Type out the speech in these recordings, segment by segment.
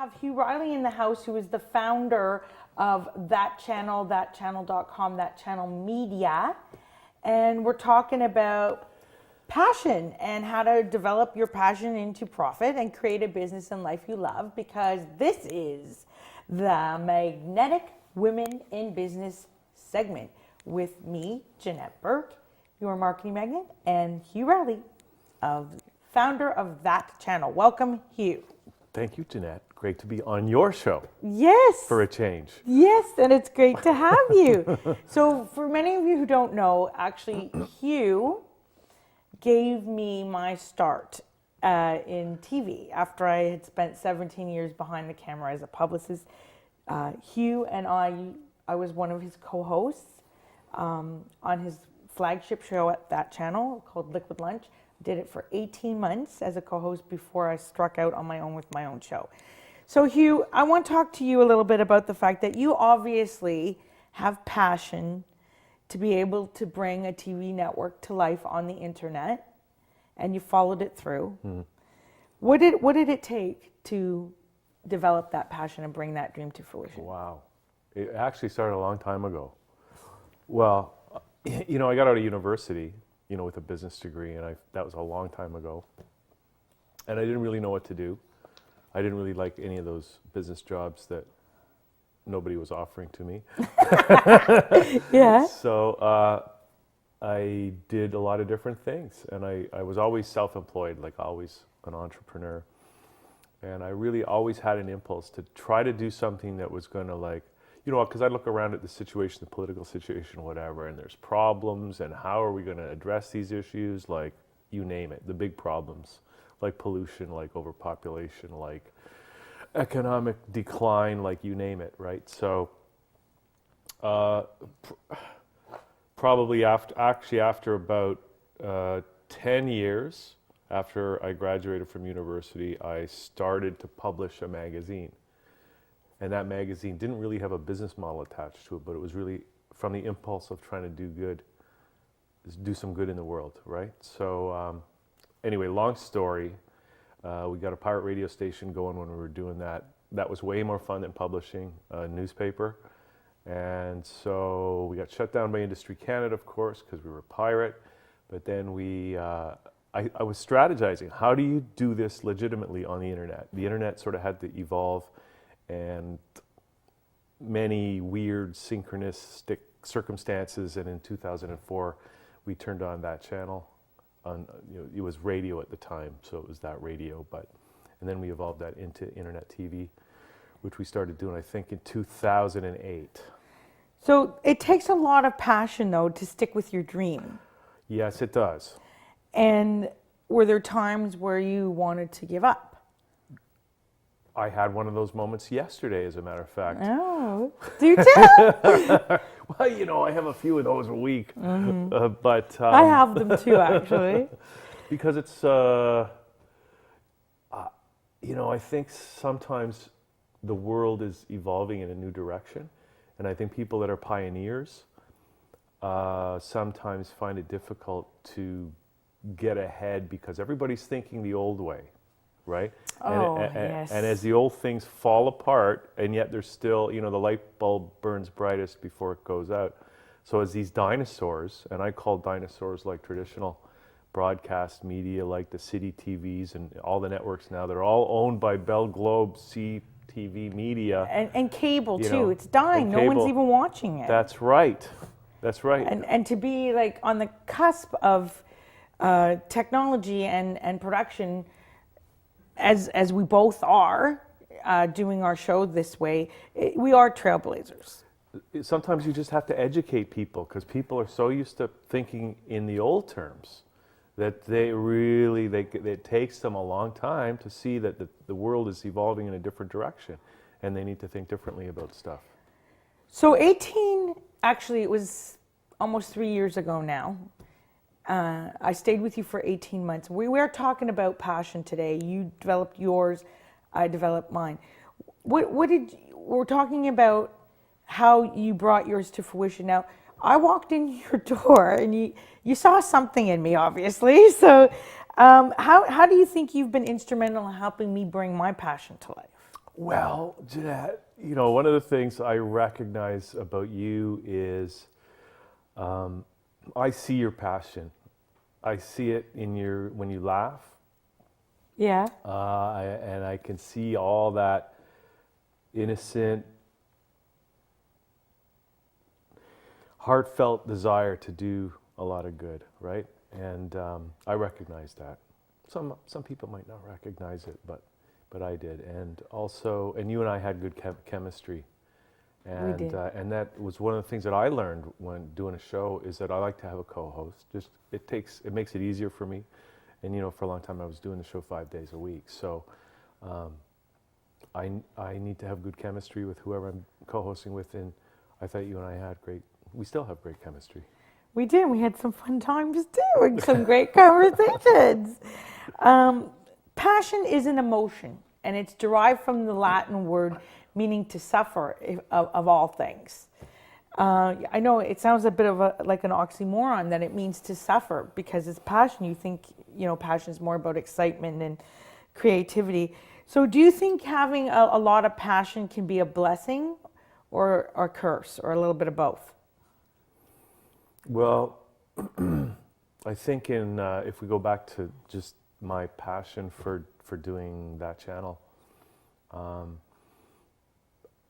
have Hugh Reilly in the house, who is the founder of That Channel, thatchannel.com, That Channel Media. And we're talking about passion and how to develop your passion into profit and create a business and life you love, because this is the Magnetic Women in Business segment with me, Janette Burke, your marketing magnet, and Hugh Reilly, founder of That Channel. Welcome, Hugh. Thank you, Janette. Great to be on your show. Yes. For a change. Yes, and it's great to have you. So for many of you who don't know, actually, Hugh gave me my start in TV after I had spent 17 years behind the camera as a publicist. Hugh and I was one of his co-hosts on his flagship show at That Channel called Liquid Lunch. Did it for 18 months as a co-host before I struck out on my own with my own show. So Hugh, I want to talk to you a little bit about the fact that you obviously have passion to be able to bring a TV network to life on the internet, and you followed it through. Mm. What did it take to develop that passion and bring that dream to fruition? Wow. It actually started a long time ago. Well, I got out of university, with a business degree, and that was a long time ago. And I didn't really know what to do. I didn't really like any of those business jobs that nobody was offering to me. Yeah. So I did a lot of different things, and I was always self-employed, like always an entrepreneur. And I really always had an impulse to try to do something that was going to because I look around at the situation, the political situation, whatever, and there's problems, and how are we going to address these issues, like you name it, the big problems, like pollution, like overpopulation, like economic decline, like you name it, right? So probably after about 10 years after I graduated from university, I started to publish a magazine. And that magazine didn't really have a business model attached to it, but it was really from the impulse of trying to do some good in the world, right? So anyway, long story, we got a pirate radio station going when we were doing that. That was way more fun than publishing a newspaper. And so we got shut down by Industry Canada, of course, because we were a pirate. But then I was strategizing, how do you do this legitimately on the internet? The internet sort of had to evolve, and many weird synchronistic circumstances, and in 2004 we turned on That Channel. It was radio at the time, so it was That Radio, and then we evolved that into internet TV, which we started doing, I think, in 2008. So it takes a lot of passion, though, to stick with your dream. Yes, it does. And were there times where you wanted to give up? I had one of those moments yesterday, as a matter of fact. Oh, do you too? Well, I have a few of those a week. Mm-hmm. But I have them too, actually. Because it's, I think sometimes the world is evolving in a new direction. And I think people that are pioneers sometimes find it difficult to get ahead because everybody's thinking the old way. Right? Yes. And as the old things fall apart, and yet there's still, the light bulb burns brightest before it goes out. So as these dinosaurs, and I call dinosaurs like traditional broadcast media, like the city TVs and all the networks now, they're all owned by Bell Globe CTV Media. And cable too. It's dying. No one's even watching it. That's right. That's right. And to be like on the cusp of technology and production, as we both are doing our show this way, we are trailblazers. Sometimes you just have to educate people, because people are so used to thinking in the old terms that it takes them a long time to see that the world is evolving in a different direction, and they need to think differently about stuff. So actually it was almost 3 years ago now. I stayed with you for 18 months. We were talking about passion today. You developed yours, I developed mine. We're talking about how you brought yours to fruition. Now, I walked in your door and you saw something in me, obviously. So how do you think you've been instrumental in helping me bring my passion to life? Well, Janette, one of the things I recognize about you is I see your passion. I see it in when you laugh, Yeah. and I can see all that innocent, heartfelt desire to do a lot of good, right? And I recognize that. Some people might not recognize it, but I did. And also, and you and I had good chemistry. And, We did. And that was one of the things that I learned when doing a show is that I like to have a co-host. Just it makes it easier for me. And for a long time I was doing the show 5 days a week. So I need to have good chemistry with whoever I'm co-hosting with. And I thought you and I had we still have great chemistry. We did. We had some fun times too, and some great conversations. Passion is an emotion, and it's derived from the Latin word meaning to suffer, of all things. I know it sounds a bit of like an oxymoron that it means to suffer, because it's passion. You think, passion is more about excitement and creativity. So do you think having a lot of passion can be a blessing or a curse, or a little bit of both? Well, I think if we go back to just my passion for doing that channel,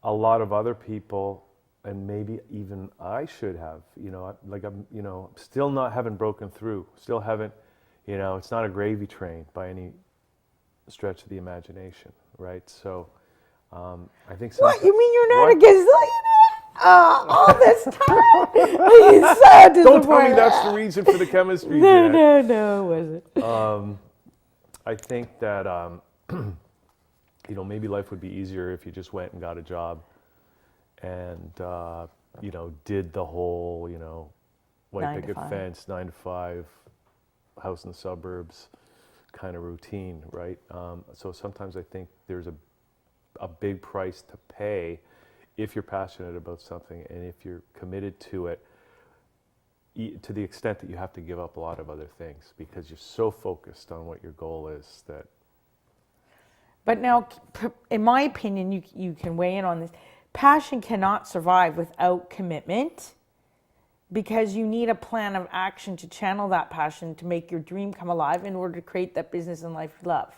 a lot of other people, and maybe even I should have, I'm still haven't broken through, still haven't, it's not a gravy train by any stretch of the imagination, right? So I think. What, you mean you're not a gazillionaire? All this time? He's so disappointed. Don't tell me that's the reason for the chemistry. No, it wasn't. I think that maybe life would be easier if you just went and got a job and did the whole white 9 to picket 5. fence, 9 to 5, house in the suburbs kind of routine, right? So sometimes I think there's a big price to pay if you're passionate about something, and if you're committed to it, to the extent that you have to give up a lot of other things because you're so focused on what your goal is that. But now, in my opinion, you can weigh in on this. Passion cannot survive without commitment, because you need a plan of action to channel that passion to make your dream come alive in order to create that business and life you love.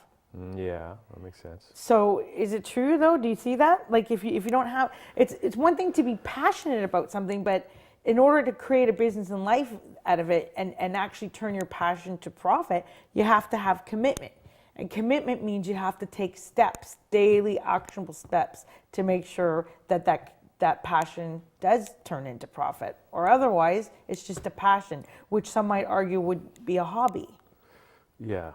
Yeah, that makes sense. So is it true though? Do you see that? Like if you don't have, it's one thing to be passionate about something, but in order to create a business and life out of it and actually turn your passion to profit, you have to have commitment. And commitment means you have to take steps, daily actionable steps, to make sure that passion does turn into profit. Or otherwise, it's just a passion, which some might argue would be a hobby. Yeah.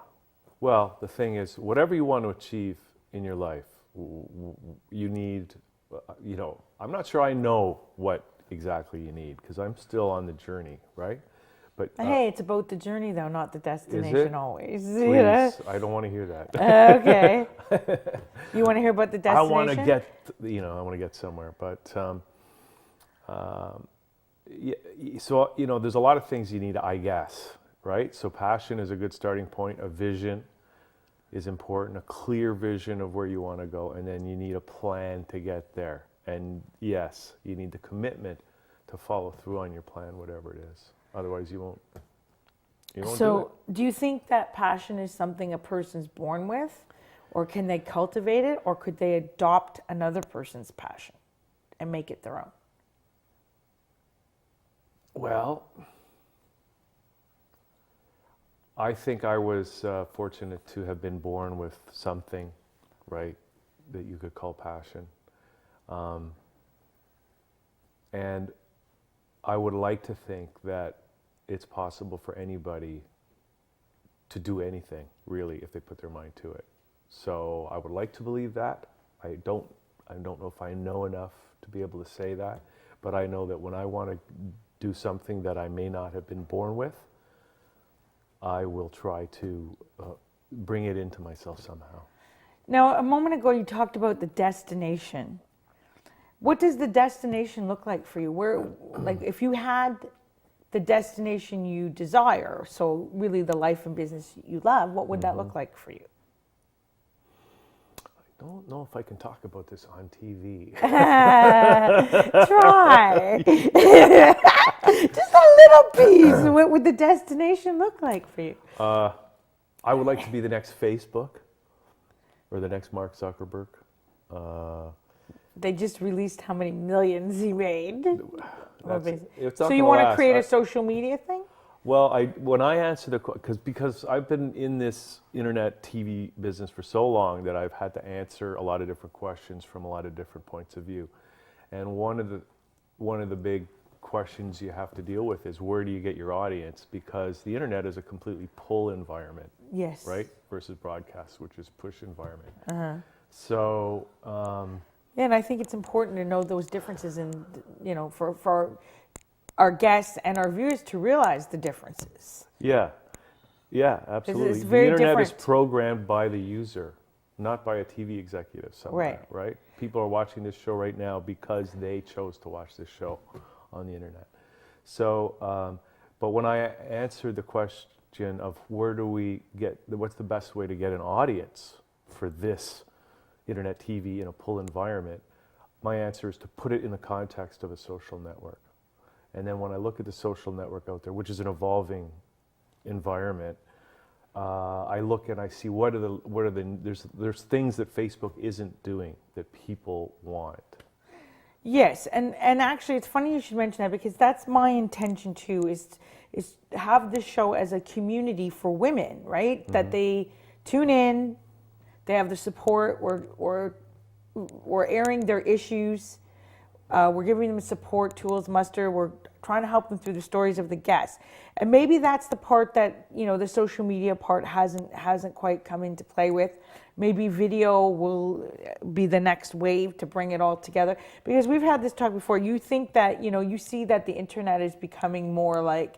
Well, the thing is, whatever you want to achieve in your life, you need, I'm not sure I know what exactly you need because I'm still on the journey, right? But hey, it's about the journey though, not the destination is it? always. Please, I don't want to hear that. Okay. You want to hear about the destination? I want to get, I want to get somewhere, but so there's a lot of things you need, I guess, right? So passion is a good starting point. A vision is important, a clear vision of where you want to go, and then you need a plan to get there. And yes, you need the commitment to follow through on your plan, whatever it is. Otherwise, you won't do it. So, do you think that passion is something a person's born with, or can they cultivate it, or could they adopt another person's passion and make it their own? Well, I think I was fortunate to have been born with something, right, that you could call passion. And I would like to think that it's possible for anybody to do anything, really, if they put their mind to it. So I would like to believe that. I don't know if I know enough to be able to say that, but I know that when I want to do something that I may not have been born with, I will try to bring it into myself somehow. Now, a moment ago, you talked about the destination. What does the destination look like for you? Where, like, if you had the destination you desire, so really the life and business you love, what would that look like for you? I don't know if I can talk about this on TV. Try. Just a little piece. What would the destination look like for you? I would like to be the next Facebook or the next Mark Zuckerberg. They just released how many millions he made. It's So not you gonna want to last. create a social media thing? Well, when I answer because I've been in this internet TV business for so long that I've had to answer a lot of different questions from a lot of different points of view, and one of the big questions you have to deal with is where do you get your audience, because the internet is a completely pull environment, Yes. right, versus broadcast, which is push environment. So. Yeah, and I think it's important to know those differences, and for our guests and our viewers to realize the differences. Yeah, absolutely. It's very the internet is different. programmed by the user, not by a TV executive somewhere, Right. right? People are watching this show right now because they chose to watch this show on the internet. So, but when I answered the question of what's the best way to get an audience for this internet TV in a pull environment, my answer is to put it in the context of a social network. And then when I look at the social network out there, which is an evolving environment, I look and I see there's things that Facebook isn't doing that people want. Yes, and actually it's funny you should mention that, because that's my intention too, is have this show as a community for women, right? Mm-hmm. That they tune in, they have the support, we're airing their issues, we're giving them support, tools, muster, we're trying to help them through the stories of the guests. And maybe that's the part that, the social media part hasn't quite come into play with. Maybe video will be the next wave to bring it all together. Because we've had this talk before. You think that, you see that the internet is becoming more like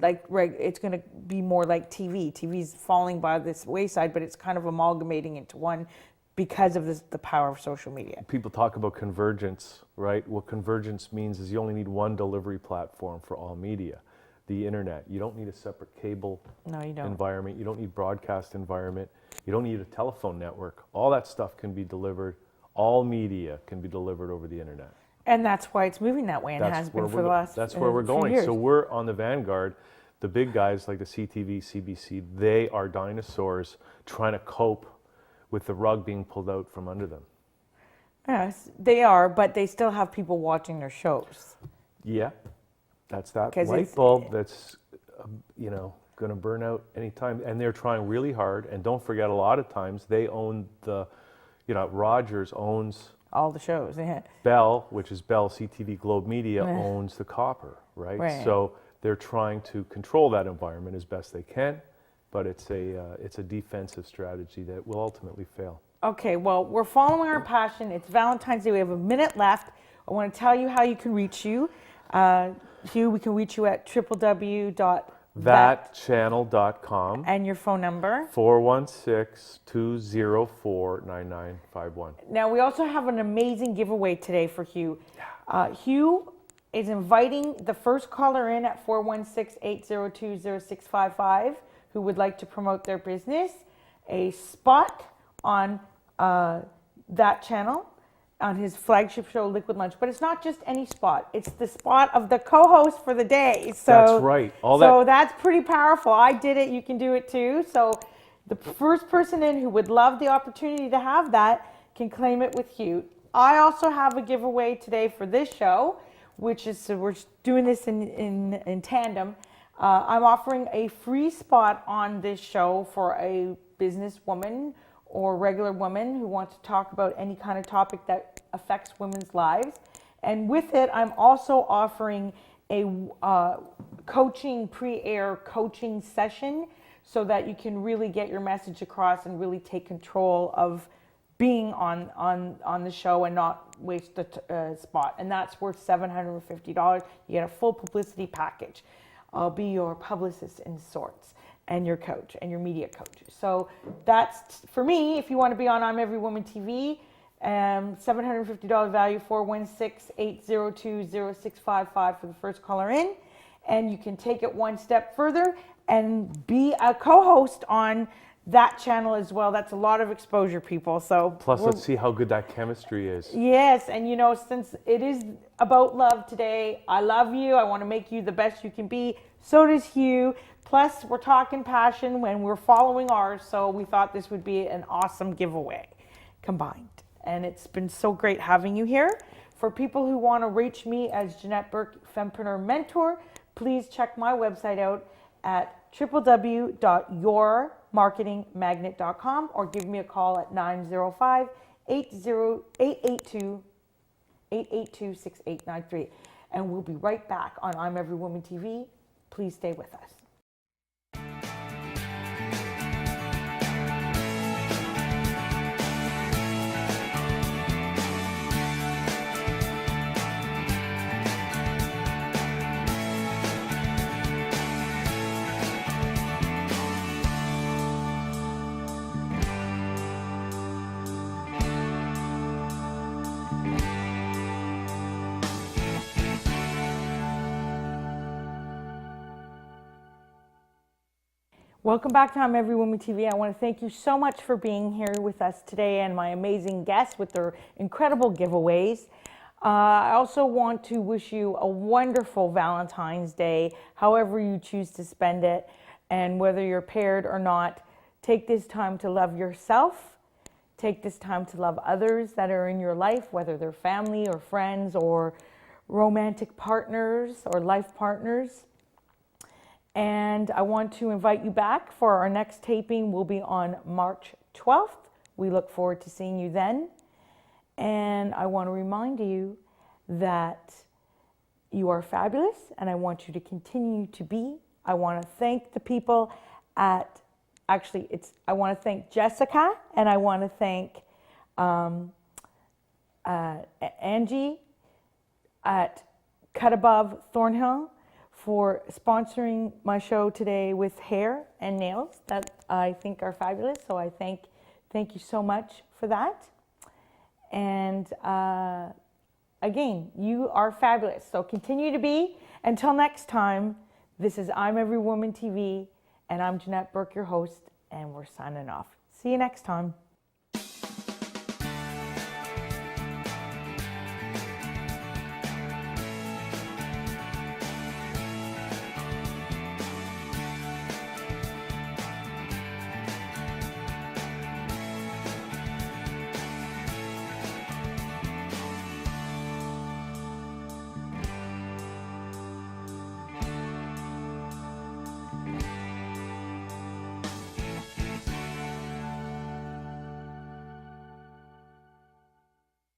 it's going to be more like TV. TV's falling by this wayside, but it's kind of amalgamating into one because of the power of social media. People talk about convergence, right? What convergence means is you only need one delivery platform for all media, the internet. You don't need a separate cable environment. You don't need broadcast environment. You don't need a telephone network. All that stuff can be delivered. All media can be delivered over the internet. And that's why it's moving that way, and has been for the last That's where we're going. Years. So we're on the vanguard. The big guys like the CTV, CBC, they are dinosaurs trying to cope with the rug being pulled out from under them. Yes, they are, but they still have people watching their shows. Yeah, that's that light bulb that's, going to burn out anytime. And they're trying really hard. And don't forget, a lot of times they own Rogers owns all the shows. Yeah. Bell, which is Bell CTV Globe Media, owns the copper, right? So they're trying to control that environment as best they can, but it's a defensive strategy that will ultimately fail. Okay, well, we're following our passion. It's Valentine's Day. We have a minute left. I want to tell you how you can reach you. Hugh, we can reach you at www.thatchannel.com. And your phone number? 416-204-9951. Now, we also have an amazing giveaway today for Hugh. Hugh is inviting the first caller in at 416-802-0655 who would like to promote their business, a spot on that channel, on his flagship show, Liquid Lunch. But it's not just any spot. It's the spot of the co-host for the day. So, that's right. That's pretty powerful. I did it. You can do it too. So the first person in who would love the opportunity to have that can claim it with Hugh. I also have a giveaway today for this show, which is, so we're doing this in tandem. I'm offering a free spot on this show for a businesswoman or regular woman who wants to talk about any kind of topic that affects women's lives. And with it, I'm also offering a coaching, pre-air coaching session so that you can really get your message across and really take control of being on the show and not waste the spot. And that's worth $750. You get a full publicity package. I'll be your publicist in sorts, and your coach, and your media coach. So that's, for me, if you want to be on I'm Every Woman TV, $750 value, 416-802-0655 for the first caller in. And you can take it one step further and be a co-host on that channel as well. That's a lot of exposure, people. So Plus, let's see how good that chemistry is. yes, and since it is about love today, I love you. I want to make you the best you can be. So does Hugh. Plus, we're talking passion when we're following ours. So we thought this would be an awesome giveaway combined. And it's been so great having you here. For people who want to reach me as Janette Burke, Fempreneur Mentor, please check my website out at www.yourmarketingmagnet.com or give me a call at 905-882-6893. And we'll be right back on I'm Every Woman TV. Please stay with us. Welcome back to I'm Every Woman TV. I want to thank you so much for being here with us today and my amazing guests with their incredible giveaways. I also want to wish you a wonderful Valentine's Day, however you choose to spend it. And whether you're paired or not, take this time to love yourself. Take this time to love others that are in your life, whether they're family or friends or romantic partners or life partners. And I want to invite you back for our next taping. Will be on March 12th. We look forward to seeing you then. And I want to remind you that you are fabulous and I want you to continue to be. I want to thank the people I want to thank Jessica and I want to thank Angie at Cut Above Thornhill for sponsoring my show today with hair and nails that I think are fabulous. So I thank you so much for that. And again, you are fabulous. So continue to be. Until next time, this is I'm Every Woman TV, and I'm Janette Burke, your host, and we're signing off. See you next time.